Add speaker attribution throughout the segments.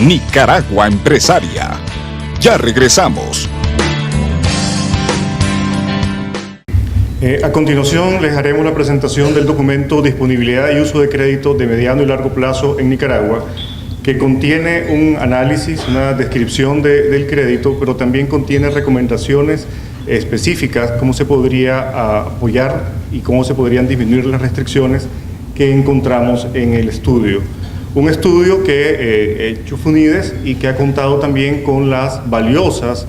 Speaker 1: Nicaragua Empresaria. Ya regresamos.
Speaker 2: A continuación les haremos la presentación del documento Disponibilidad y Uso de Crédito de Mediano y Largo Plazo en Nicaragua, que contiene un análisis, una descripción del crédito, pero también contiene recomendaciones específicas, cómo se podría apoyar y cómo se podrían disminuir las restricciones que encontramos en el estudio. Un estudio que ha hecho FUNIDES y que ha contado también con las valiosas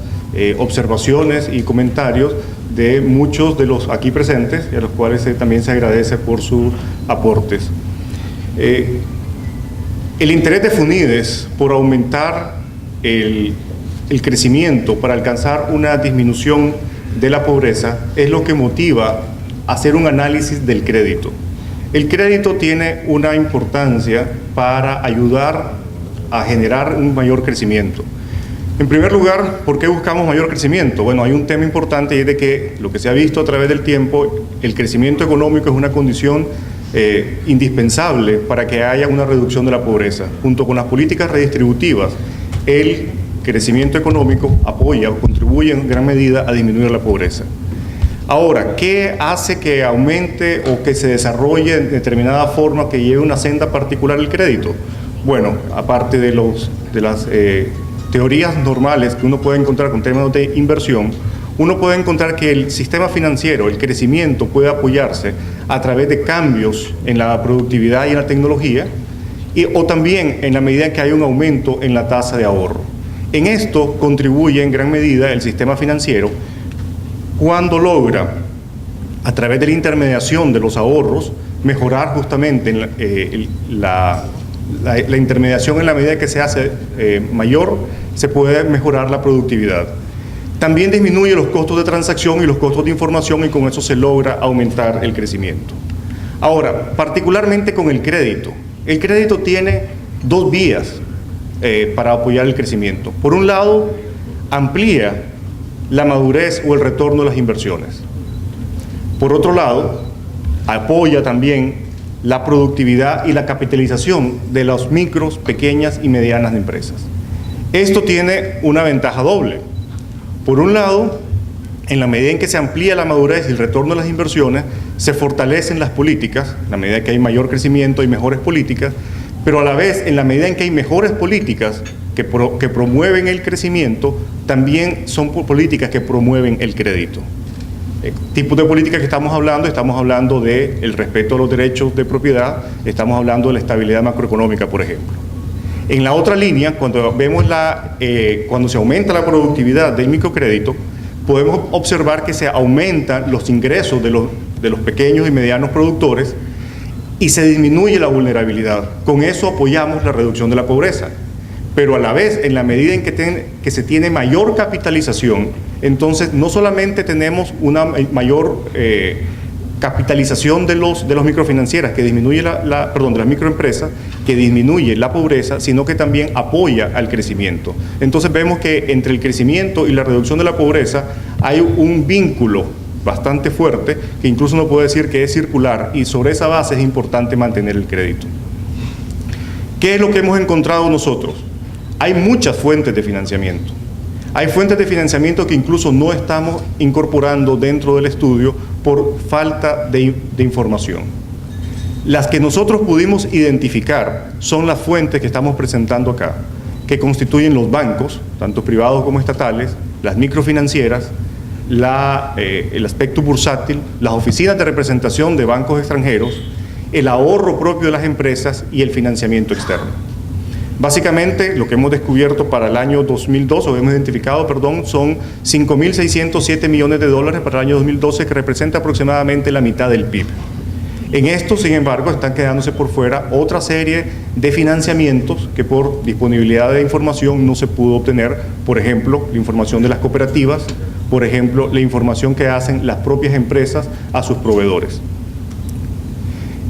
Speaker 2: observaciones y comentarios de muchos de los aquí presentes, y a los cuales también se agradece por sus aportes. El interés de FUNIDES por aumentar el crecimiento para alcanzar una disminución de la pobreza es lo que motiva a hacer un análisis del crédito. El crédito tiene una importancia para ayudar a generar un mayor crecimiento. En primer lugar, ¿por qué buscamos mayor crecimiento? Bueno, hay un tema importante y es de que lo que se ha visto a través del tiempo, el crecimiento económico es una condición indispensable para que haya una reducción de la pobreza. Junto con las políticas redistributivas, el crecimiento económico apoya o contribuye en gran medida a disminuir la pobreza. Ahora, ¿qué hace que aumente o que se desarrolle en determinada forma, que lleve una senda particular el crédito? Bueno, aparte de las teorías normales que uno puede encontrar con términos de inversión, uno puede encontrar que el sistema financiero, el crecimiento, puede apoyarse a través de cambios en la productividad y en la tecnología, o también en la medida en que hay un aumento en la tasa de ahorro. En esto contribuye en gran medida el sistema financiero cuando logra, a través de la intermediación de los ahorros, mejorar justamente la intermediación. En la medida que se hace mayor, se puede mejorar la productividad. También disminuye los costos de transacción y los costos de información, y con eso se logra aumentar el crecimiento. Ahora, particularmente con el crédito tiene dos vías para apoyar el crecimiento. Por un lado, amplía la madurez o el retorno de las inversiones. Por otro lado, apoya también la productividad y la capitalización de las micros, pequeñas y medianas empresas. Esto tiene una ventaja doble. Por un lado, en la medida en que se amplía la madurez y el retorno de las inversiones, se fortalecen las políticas, en la medida en que hay mayor crecimiento y mejores políticas, pero a la vez, en la medida en que hay mejores políticas que promueven el crecimiento, también son políticas que promueven el crédito. Tipos de políticas que estamos hablando del respeto a los derechos de propiedad, estamos hablando de la estabilidad macroeconómica, por ejemplo. En la otra línea, cuando se aumenta la productividad del microcrédito, podemos observar que se aumentan los ingresos de los pequeños y medianos productores y se disminuye la vulnerabilidad. Con eso apoyamos la reducción de la pobreza. Pero a la vez, en la medida en que se tiene mayor capitalización, entonces no solamente tenemos una mayor capitalización de las microfinancieras, que disminuye de las microempresas, que disminuye la pobreza, sino que también apoya al crecimiento. Entonces vemos que entre el crecimiento y la reducción de la pobreza hay un vínculo bastante fuerte, que incluso uno puede decir que es circular, y sobre esa base es importante mantener el crédito. ¿Qué es lo que hemos encontrado nosotros? Hay muchas fuentes de financiamiento. Hay fuentes de financiamiento que incluso no estamos incorporando dentro del estudio por falta de información. Las que nosotros pudimos identificar son las fuentes que estamos presentando acá, que constituyen los bancos, tanto privados como estatales, las microfinancieras, el aspecto bursátil, las oficinas de representación de bancos extranjeros, el ahorro propio de las empresas y el financiamiento externo. Básicamente, lo que hemos descubierto para el año 2012, o hemos identificado, son 5.607 millones de dólares para el año 2012, que representa aproximadamente la mitad del PIB. En esto, sin embargo, están quedándose por fuera otra serie de financiamientos que por disponibilidad de información no se pudo obtener. Por ejemplo, la información de las cooperativas, por ejemplo, la información que hacen las propias empresas a sus proveedores.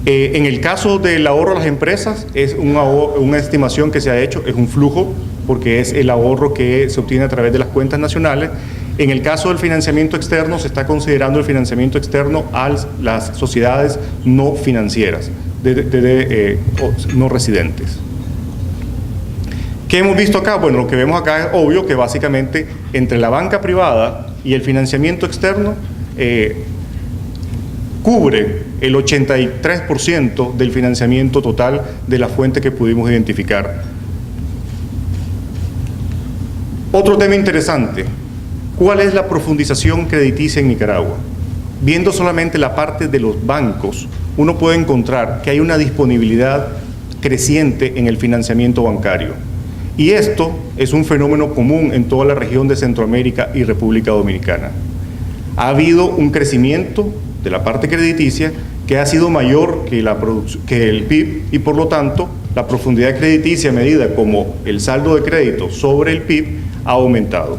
Speaker 2: En el caso del ahorro de las empresas, es una estimación que se ha hecho, es un flujo, porque es el ahorro que se obtiene a través de las cuentas nacionales. En el caso del financiamiento externo, se está considerando el financiamiento externo a las sociedades no financieras, no residentes. ¿Qué hemos visto acá? Bueno, lo que vemos acá es obvio que básicamente entre la banca privada y el financiamiento externo cubre el 83% del financiamiento total de la fuente que pudimos identificar. Otro tema interesante, ¿cuál es la profundización crediticia en Nicaragua? Viendo solamente la parte de los bancos, uno puede encontrar que hay una disponibilidad creciente en el financiamiento bancario. Y esto es un fenómeno común en toda la región de Centroamérica y República Dominicana. Ha habido un crecimiento de la parte crediticia que ha sido mayor que el PIB y por lo tanto la profundidad crediticia medida como el saldo de crédito sobre el PIB ha aumentado.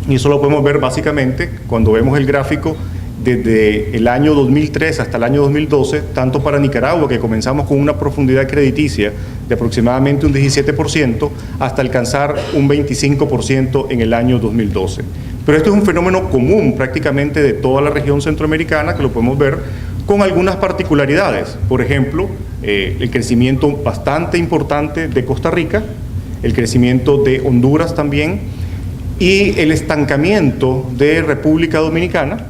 Speaker 2: Y eso lo podemos ver básicamente cuando vemos el gráfico desde el año 2003 hasta el año 2012, tanto para Nicaragua, que comenzamos con una profundidad crediticia de aproximadamente un 17%, hasta alcanzar un 25% en el año 2012. Pero esto es un fenómeno común prácticamente de toda la región centroamericana, que lo podemos ver con algunas particularidades. Por ejemplo, el crecimiento bastante importante de Costa Rica, el crecimiento de Honduras también, y el estancamiento de República Dominicana,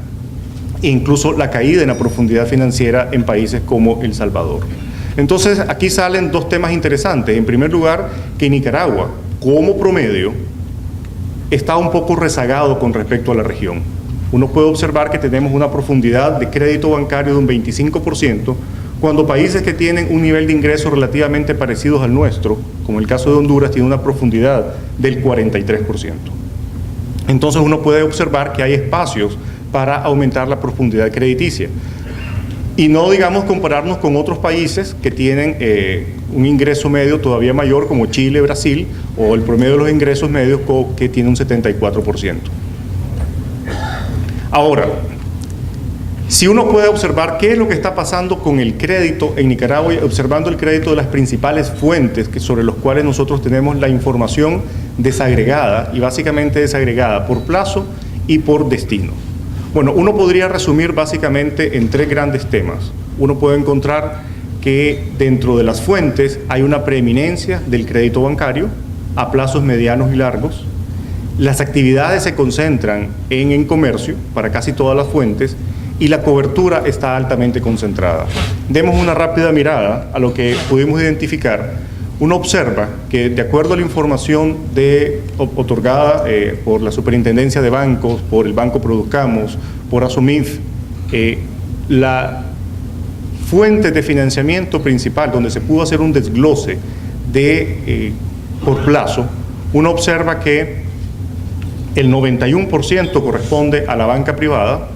Speaker 2: e incluso la caída en la profundidad financiera en países como El Salvador. Entonces, aquí salen dos temas interesantes. En primer lugar, que Nicaragua, como promedio, está un poco rezagado con respecto a la región. Uno puede observar que tenemos una profundidad de crédito bancario de un 25%, cuando países que tienen un nivel de ingresos relativamente parecidos al nuestro, como el caso de Honduras, tienen una profundidad del 43%. Entonces uno puede observar que hay espacios para aumentar la profundidad crediticia. Y no, digamos, compararnos con otros países que tienen un ingreso medio todavía mayor, como Chile, Brasil, o el promedio de los ingresos medios que tiene un 74%. Ahora, si uno puede observar qué es lo que está pasando con el crédito en Nicaragua, observando el crédito de las principales fuentes sobre los cuales nosotros tenemos la información desagregada, y básicamente desagregada por plazo y por destino. Bueno, uno podría resumir básicamente en tres grandes temas. Uno puede encontrar que dentro de las fuentes hay una preeminencia del crédito bancario a plazos medianos y largos. Las actividades se concentran en comercio para casi todas las fuentes y la cobertura está altamente concentrada. Demos una rápida mirada a lo que pudimos identificar. Uno observa que, de acuerdo a la información otorgada por la Superintendencia de Bancos, por el Banco Produzcamos, por ASOMIF, la fuente de financiamiento principal, donde se pudo hacer un desglose por plazo, uno observa que el 91% corresponde a la banca privada,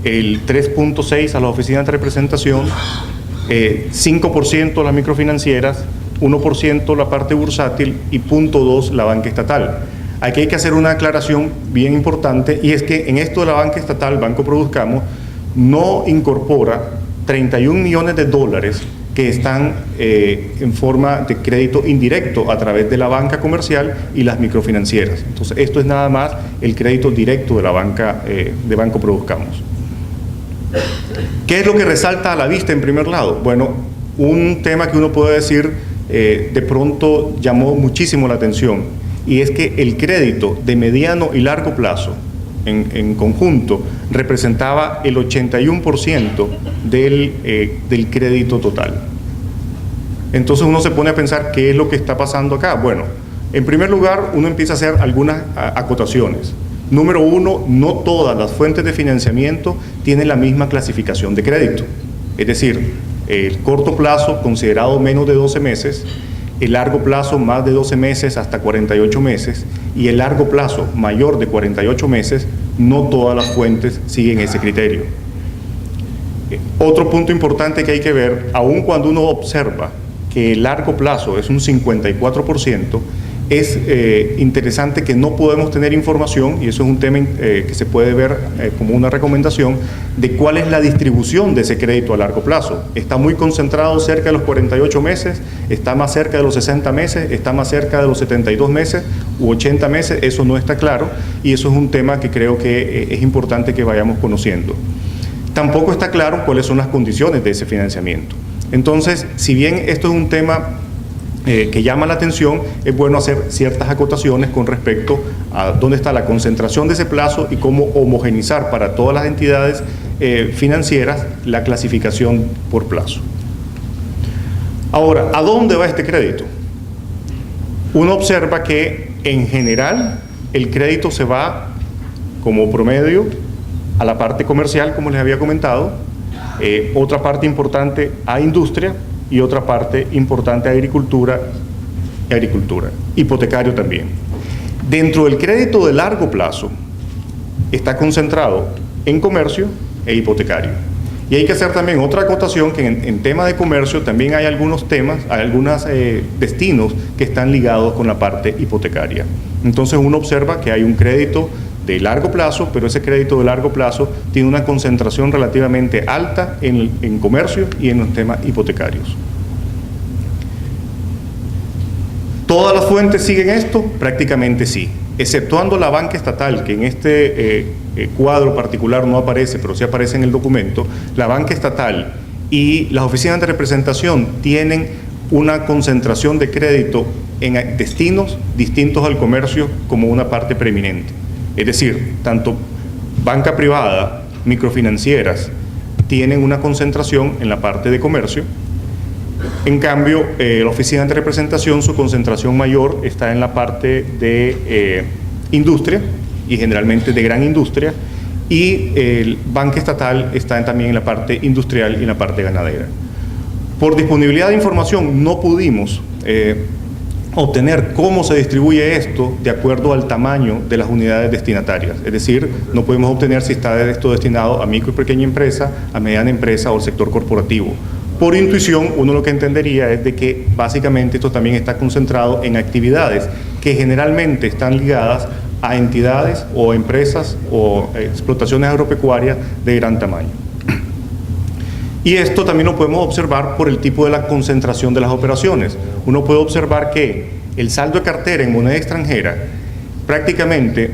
Speaker 2: el 3.6% a las oficinas de representación, 5% a las microfinancieras, 1% la parte bursátil y 0.2% la banca estatal. Aquí hay que hacer una aclaración bien importante, y es que en esto de la banca estatal, Banco Produzcamos, no incorpora 31 millones de dólares que están en forma de crédito indirecto a través de la banca comercial y las microfinancieras. Entonces, esto es nada más el crédito directo de la banca de Banco Produzcamos. ¿Qué es lo que resalta a la vista en primer lado? Bueno, un tema que uno puede decir de pronto llamó muchísimo la atención, y es que el crédito de mediano y largo plazo en conjunto representaba el 81% del crédito total. Entonces uno se pone a pensar qué es lo que está pasando acá. Bueno, en primer lugar uno empieza a hacer algunas acotaciones. Número uno, no todas las fuentes de financiamiento tienen la misma clasificación de crédito. Es decir, el corto plazo considerado menos de 12 meses, el largo plazo más de 12 meses hasta 48 meses y el largo plazo mayor de 48 meses, no todas las fuentes siguen ese criterio. Otro punto importante que hay que ver, aun cuando uno observa que el largo plazo es un 54%, es interesante que no podemos tener información, y eso es un tema que se puede ver como una recomendación, de cuál es la distribución de ese crédito a largo plazo. ¿Está muy concentrado cerca de los 48 meses? ¿Está más cerca de los 60 meses? ¿Está más cerca de los 72 meses u 80 meses? Eso no está claro, y eso es un tema que creo que es importante que vayamos conociendo. Tampoco está claro cuáles son las condiciones de ese financiamiento. Entonces, si bien esto es un tema que llama la atención, es bueno hacer ciertas acotaciones con respecto a dónde está la concentración de ese plazo y cómo homogenizar para todas las entidades financieras la clasificación por plazo. Ahora, ¿a dónde va este crédito? Uno observa que en general el crédito se va como promedio a la parte comercial, como les había comentado, otra parte importante a industria y otra parte importante a agricultura, hipotecario también. Dentro del crédito de largo plazo está concentrado en comercio e hipotecario. Y hay que hacer también otra acotación que en tema de comercio también hay algunos temas, hay algunos destinos que están ligados con la parte hipotecaria. Entonces uno observa que hay un crédito de largo plazo, pero ese crédito de largo plazo tiene una concentración relativamente alta en comercio y en los temas hipotecarios. ¿Todas las fuentes siguen esto? Prácticamente sí, exceptuando la banca estatal, que en este cuadro particular no aparece, pero sí aparece en el documento. La banca estatal y las oficinas de representación tienen una concentración de crédito en destinos distintos al comercio como una parte preeminente. Es decir, tanto banca privada, microfinancieras, tienen una concentración en la parte de comercio. En cambio, la oficina de representación, su concentración mayor está en la parte de industria y generalmente de gran industria, y el banca estatal está también en la parte industrial y en la parte ganadera. Por disponibilidad de información no pudimos obtener cómo se distribuye esto de acuerdo al tamaño de las unidades destinatarias. Es decir, no podemos obtener si está esto destinado a micro y pequeña empresa, a mediana empresa o al sector corporativo. Por intuición, uno lo que entendería es de que básicamente esto también está concentrado en actividades que generalmente están ligadas a entidades o empresas o explotaciones agropecuarias de gran tamaño. Y esto también lo podemos observar por el tipo de la concentración de las operaciones. Uno puede observar que el saldo de cartera en moneda extranjera, prácticamente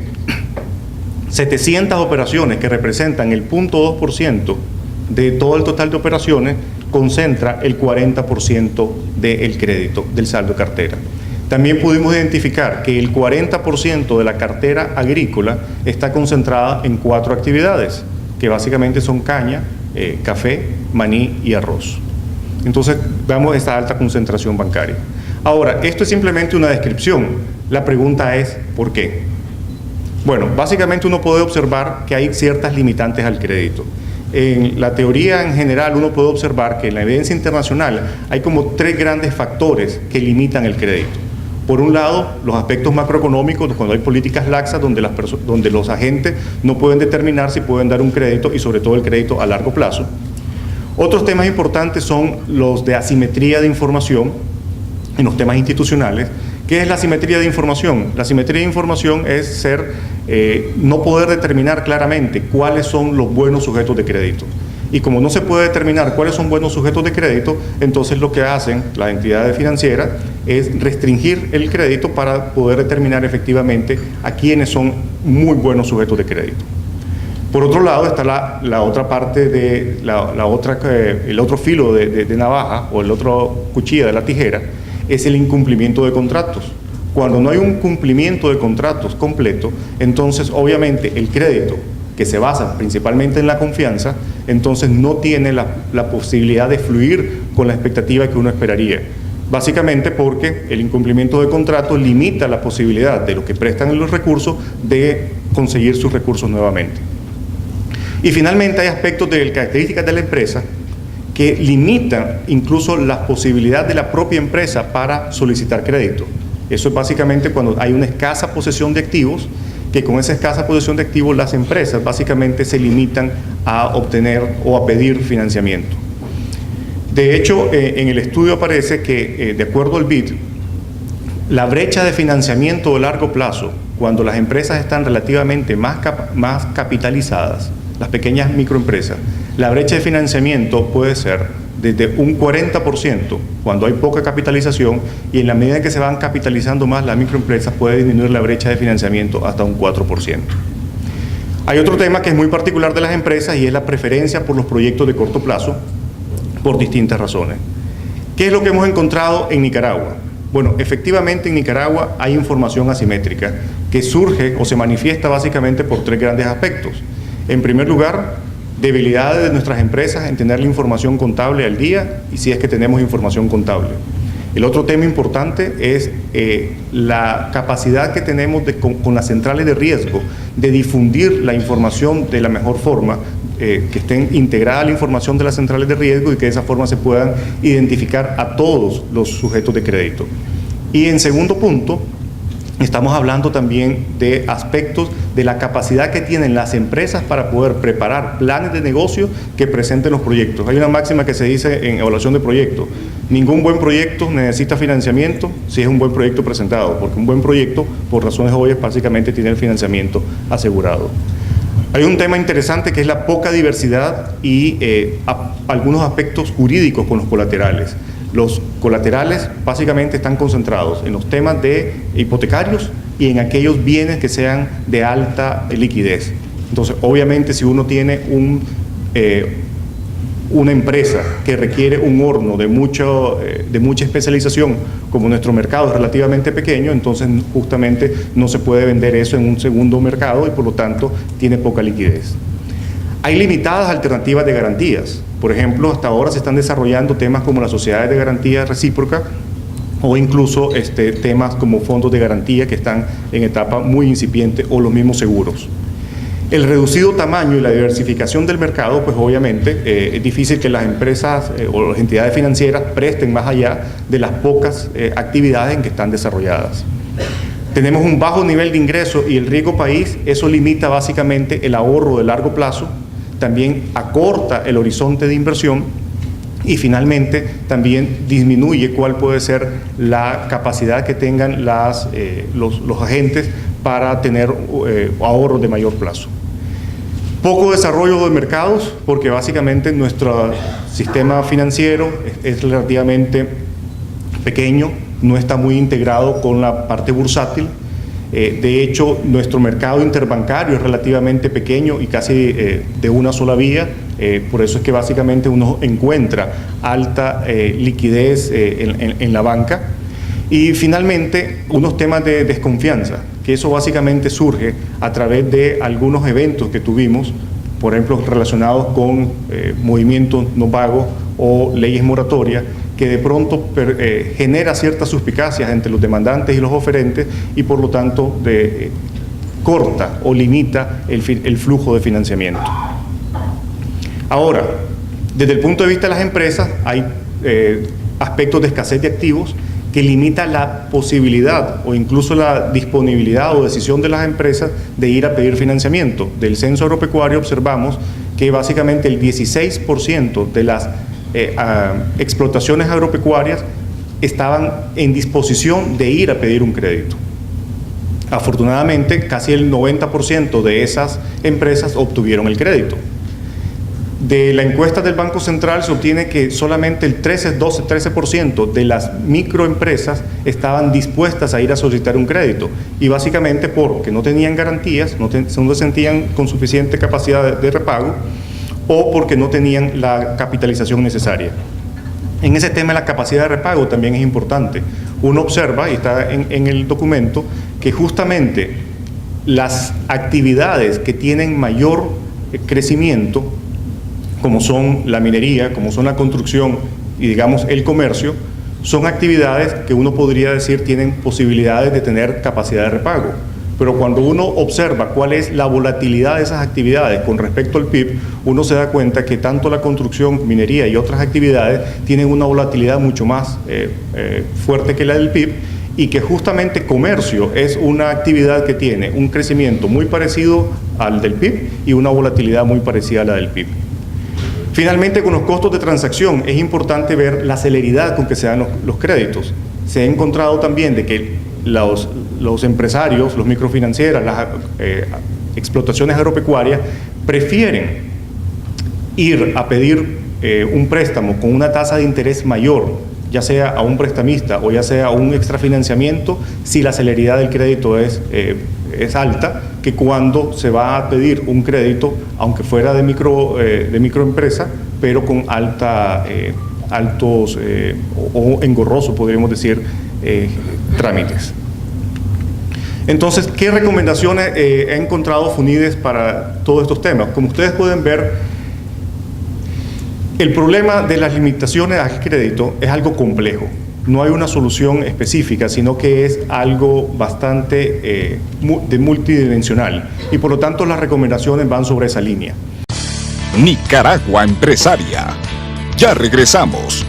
Speaker 2: 700 operaciones que representan el 0.2% de todo el total de operaciones, concentra el 40% del crédito del saldo de cartera. También pudimos identificar que el 40% de la cartera agrícola está concentrada en 4 actividades, que básicamente son caña, café, maní y arroz. Entonces, vemos esta alta concentración bancaria. Ahora, esto es simplemente una descripción. La pregunta es, ¿por qué? Bueno, básicamente uno puede observar que hay ciertas limitantes al crédito. En la teoría en general uno puede observar que en la evidencia internacional hay como 3 grandes factores que limitan el crédito. Por un lado, los aspectos macroeconómicos, cuando hay políticas laxas donde los agentes no pueden determinar si pueden dar un crédito y sobre todo el crédito a largo plazo. Otros temas importantes son los de asimetría de información en los temas institucionales. ¿Qué es la asimetría de información? La asimetría de información es no poder determinar claramente cuáles son los buenos sujetos de crédito. Y como no se puede determinar cuáles son buenos sujetos de crédito, entonces lo que hacen las entidades financieras es restringir el crédito para poder determinar efectivamente a quiénes son muy buenos sujetos de crédito. Por otro lado está la otra parte de el otro filo de navaja o el otro cuchilla de la tijera, es el incumplimiento de contratos. Cuando no hay un cumplimiento de contratos completo, entonces obviamente el crédito, que se basa principalmente en la confianza, entonces no tiene la posibilidad de fluir con la expectativa que uno esperaría. Básicamente porque el incumplimiento de contrato limita la posibilidad de los que prestan los recursos de conseguir sus recursos nuevamente. Y finalmente hay aspectos de características de la empresa que limitan incluso la posibilidad de la propia empresa para solicitar crédito. Eso es básicamente cuando hay una escasa posesión de activos, que con esa escasa posesión de activos las empresas básicamente se limitan a obtener o a pedir financiamiento. De hecho, en el estudio aparece que, de acuerdo al BID, la brecha de financiamiento de largo plazo, cuando las empresas están relativamente más capitalizadas, las pequeñas microempresas, la brecha de financiamiento puede ser desde un 40% cuando hay poca capitalización, y en la medida en que se van capitalizando más las microempresas puede disminuir la brecha de financiamiento hasta un 4%. Hay otro tema que es muy particular de las empresas y es la preferencia por los proyectos de corto plazo por distintas razones. ¿Qué es lo que hemos encontrado en Nicaragua? Bueno, efectivamente en Nicaragua hay información asimétrica que surge o se manifiesta básicamente por tres grandes aspectos. En primer lugar, debilidades de nuestras empresas en tener la información contable al día y si es que tenemos información contable. El otro tema importante es la capacidad que tenemos con las centrales de riesgo de difundir la información de la mejor forma, que estén integrada la información de las centrales de riesgo y que de esa forma se puedan identificar a todos los sujetos de crédito. Y en segundo punto, estamos hablando también de aspectos de la capacidad que tienen las empresas para poder preparar planes de negocio que presenten los proyectos. Hay una máxima que se dice en evaluación de proyectos: ningún buen proyecto necesita financiamiento si es un buen proyecto presentado, porque un buen proyecto, por razones obvias, básicamente tiene el financiamiento asegurado. Hay un tema interesante que es la poca diversidad y algunos aspectos jurídicos con los colaterales. Los colaterales básicamente están concentrados en los temas de hipotecarios y en aquellos bienes que sean de alta liquidez. Entonces, obviamente, si uno tiene una empresa que requiere un horno de mucha especialización, como nuestro mercado es relativamente pequeño, entonces justamente no se puede vender eso en un segundo mercado y por lo tanto tiene poca liquidez. Hay limitadas alternativas de garantías. Por ejemplo, hasta ahora se están desarrollando temas como las sociedades de garantía recíproca o incluso temas como fondos de garantía que están en etapa muy incipiente, o los mismos seguros. El reducido tamaño y la diversificación del mercado, pues obviamente es difícil que las empresas o las entidades financieras presten más allá de las pocas actividades en que están desarrolladas. Tenemos un bajo nivel de ingreso y el riesgo país, eso limita básicamente el ahorro de largo plazo, también acorta el horizonte de inversión y finalmente también disminuye cuál puede ser la capacidad que tengan los agentes para tener ahorros de mayor plazo. Poco desarrollo de mercados, porque básicamente nuestro sistema financiero es relativamente pequeño, no está muy integrado con la parte bursátil. De hecho, nuestro mercado interbancario es relativamente pequeño y casi de una sola vía, por eso es que básicamente uno encuentra alta liquidez en la banca. Y finalmente, unos temas de desconfianza, que eso básicamente surge a través de algunos eventos que tuvimos, por ejemplo, relacionados con movimientos no pagos o leyes moratorias, que de pronto genera ciertas suspicacias entre los demandantes y los oferentes y por lo tanto corta o limita el flujo de financiamiento. Ahora, desde el punto de vista de las empresas, hay aspectos de escasez de activos que limita la posibilidad o incluso la disponibilidad o decisión de las empresas de ir a pedir financiamiento. Del censo agropecuario observamos que básicamente el 16% de las explotaciones agropecuarias estaban en disposición de ir a pedir un crédito. Afortunadamente, casi el 90% de esas empresas obtuvieron el crédito. De la encuesta del Banco Central se obtiene que solamente el 13% de las microempresas estaban dispuestas a ir a solicitar un crédito, y básicamente porque no tenían garantías, no se sentían con suficiente capacidad de repago, o porque no tenían la capitalización necesaria. En ese tema de la capacidad de repago también es importante. Uno observa, y está en el documento, que justamente las actividades que tienen mayor crecimiento, como son la minería, como son la construcción y digamos el comercio, son actividades que uno podría decir tienen posibilidades de tener capacidad de repago. Pero cuando uno observa cuál es la volatilidad de esas actividades con respecto al PIB, uno se da cuenta que tanto la construcción, minería y otras actividades tienen una volatilidad mucho más fuerte que la del PIB, y que justamente comercio es una actividad que tiene un crecimiento muy parecido al del PIB y una volatilidad muy parecida a la del PIB. Finalmente, con los costos de transacción es importante ver la celeridad con que se dan los créditos. Se ha encontrado también de que los empresarios, los microfinancieras, las explotaciones agropecuarias prefieren ir a pedir un préstamo con una tasa de interés mayor, ya sea a un prestamista o ya sea a un extrafinanciamiento, si la celeridad del crédito es alta, que cuando se va a pedir un crédito, aunque fuera de microempresa, pero con altos o engorroso, podríamos decir, trámites. Entonces, ¿qué recomendaciones ha encontrado FUNIDES para todos estos temas? Como ustedes pueden ver, el problema de las limitaciones al crédito es algo complejo. No hay una solución específica, sino que es algo bastante multidimensional. Y por lo tanto, las recomendaciones van sobre esa línea.
Speaker 1: Nicaragua Empresaria. Ya regresamos.